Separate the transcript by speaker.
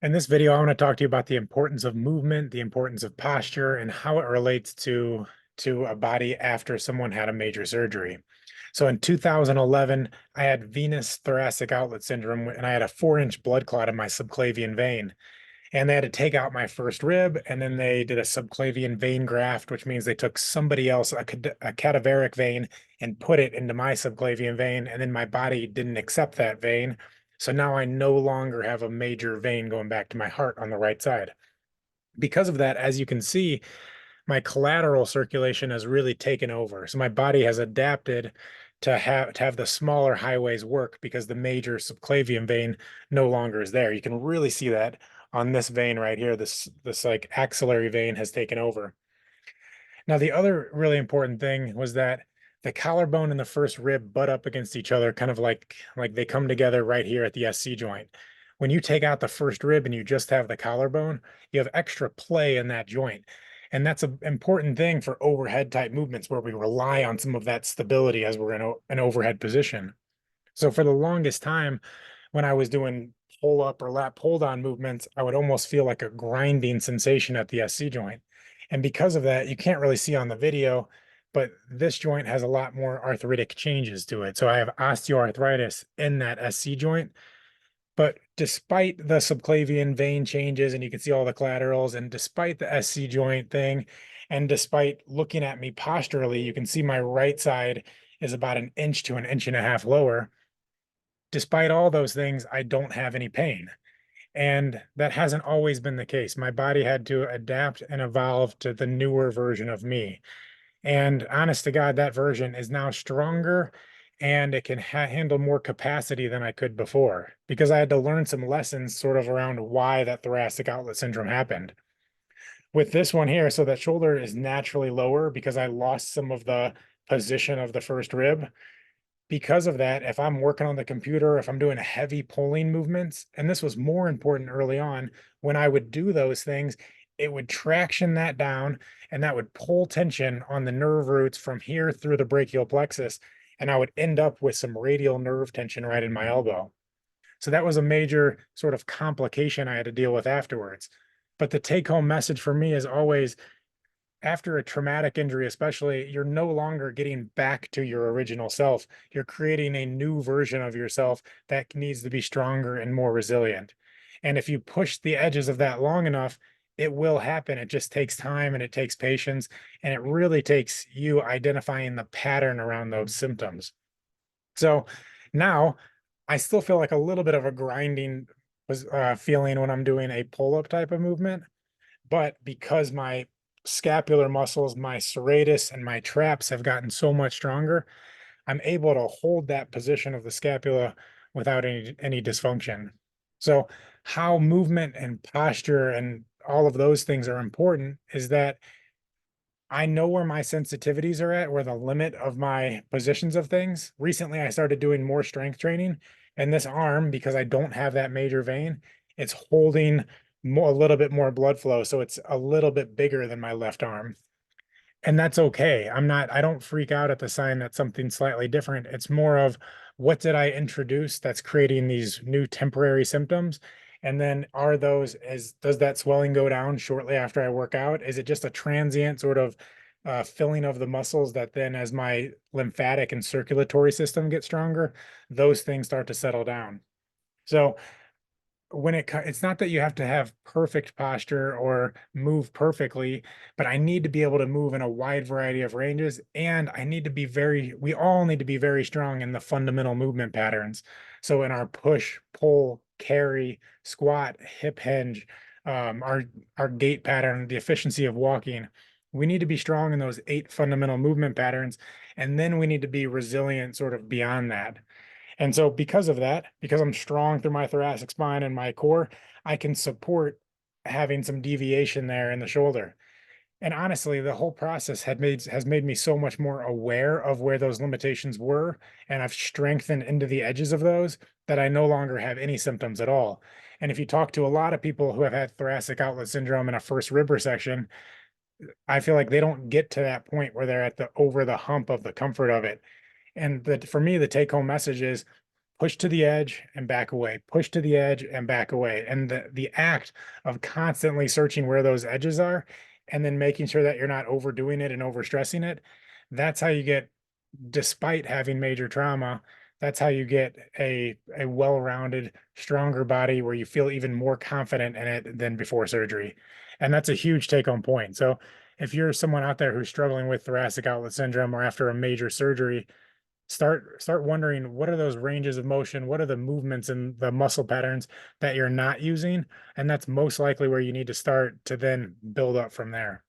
Speaker 1: In this video, I want to talk to you about the importance of movement, the importance of posture, and how it relates to a body after someone had a major surgery. So in 2011, I had venous thoracic outlet syndrome, and I had a 4-inch blood clot in my subclavian vein. And they had to take out my first rib, and then they did a subclavian vein graft, which means they took somebody else, a cadaveric vein, and put it into my subclavian vein. And then my body didn't accept that vein. So now I no longer have a major vein going back to my heart on the right side. Because of that, as you can see, my collateral circulation has really taken over. So my body has adapted to have the smaller highways work because the major subclavian vein no longer is there. You can really see that on this vein right here. This like axillary vein has taken over. Now, the other really important thing was that the collarbone and the first rib butt up against each other, kind of like they come together right here at the SC joint. When you take out the first rib and you just have the collarbone, you have extra play in that joint. And that's an important thing for overhead type movements where we rely on some of that stability as we're in an overhead position. So for the longest time, when I was doing pull up or lat pull down movements, I would almost feel like a grinding sensation at the SC joint. And because of that, you can't really see on the video, but this joint has a lot more arthritic changes to it. So I have osteoarthritis in that SC joint. But despite the subclavian vein changes, and you can see all the collaterals, and despite the SC joint thing, and despite looking at me posturally, you can see my right side is about an inch to an inch and a half lower. Despite all those things, I don't have any pain. And that hasn't always been the case. My body had to adapt and evolve to the newer version of me. And honest to God, that version is now stronger and it can handle more capacity than I could before because I had to learn some lessons sort of around why that thoracic outlet syndrome happened. With this one here, so that shoulder is naturally lower because I lost some of the position of the first rib. Because of that, if I'm working on the computer, if I'm doing heavy pulling movements, and this was more important early on, when I would do those things, it would traction that down and that would pull tension on the nerve roots from here through the brachial plexus. And I would end up with some radial nerve tension right in my elbow. So that was a major sort of complication I had to deal with afterwards. But the take home message for me is always after a traumatic injury, especially, you're no longer getting back to your original self. You're creating a new version of yourself that needs to be stronger and more resilient. And if you push the edges of that long enough, it will happen. It just takes time and it takes patience. And it really takes you identifying the pattern around those symptoms. So now I still feel like a little bit of a grinding feeling when I'm doing a pull-up type of movement. But because my scapular muscles, my serratus and my traps have gotten so much stronger, I'm able to hold that position of the scapula without any dysfunction. So how movement and posture and all of those things are important is that I know where my sensitivities are at, where the limit of my positions of things. Recently, I started doing more strength training, and this arm, because I don't have that major vein, it's holding more, a little bit more blood flow. So it's a little bit bigger than my left arm. And that's okay. I don't freak out at the sign that something's slightly different. It's more of what did I introduce that's creating these new temporary symptoms? And then does that swelling go down shortly after I work out? Is it just a transient sort of filling of the muscles that then as my lymphatic and circulatory system gets stronger, those things start to settle down. So it's not that you have to have perfect posture or move perfectly, but I need to be able to move in a wide variety of ranges. And we all need to be very strong in the fundamental movement patterns. So in our push, pull, carry, squat, hip hinge, our gait pattern, the efficiency of walking, we need to be strong in those 8 fundamental movement patterns. And then we need to be resilient sort of beyond that. And so because of that, because I'm strong through my thoracic spine and my core, I can support having some deviation there in the shoulder. And honestly, the whole process has made me so much more aware of where those limitations were, and I've strengthened into the edges of those that I no longer have any symptoms at all. And if you talk to a lot of people who have had thoracic outlet syndrome and a first rib resection, I feel like they don't get to that point where they're at the over the hump of the comfort of it. And for me, the take home message is push to the edge and back away, push to the edge and back away. And the act of constantly searching where those edges are and then making sure that you're not overdoing it and overstressing it, that's how you get, despite having major trauma, that's how you get a well-rounded, stronger body where you feel even more confident in it than before surgery. And that's a huge take-home point. So if you're someone out there who's struggling with thoracic outlet syndrome or after a major surgery, start wondering, what are those ranges of motion, what are the movements and the muscle patterns that you're not using, and that's most likely where you need to start to then build up from there.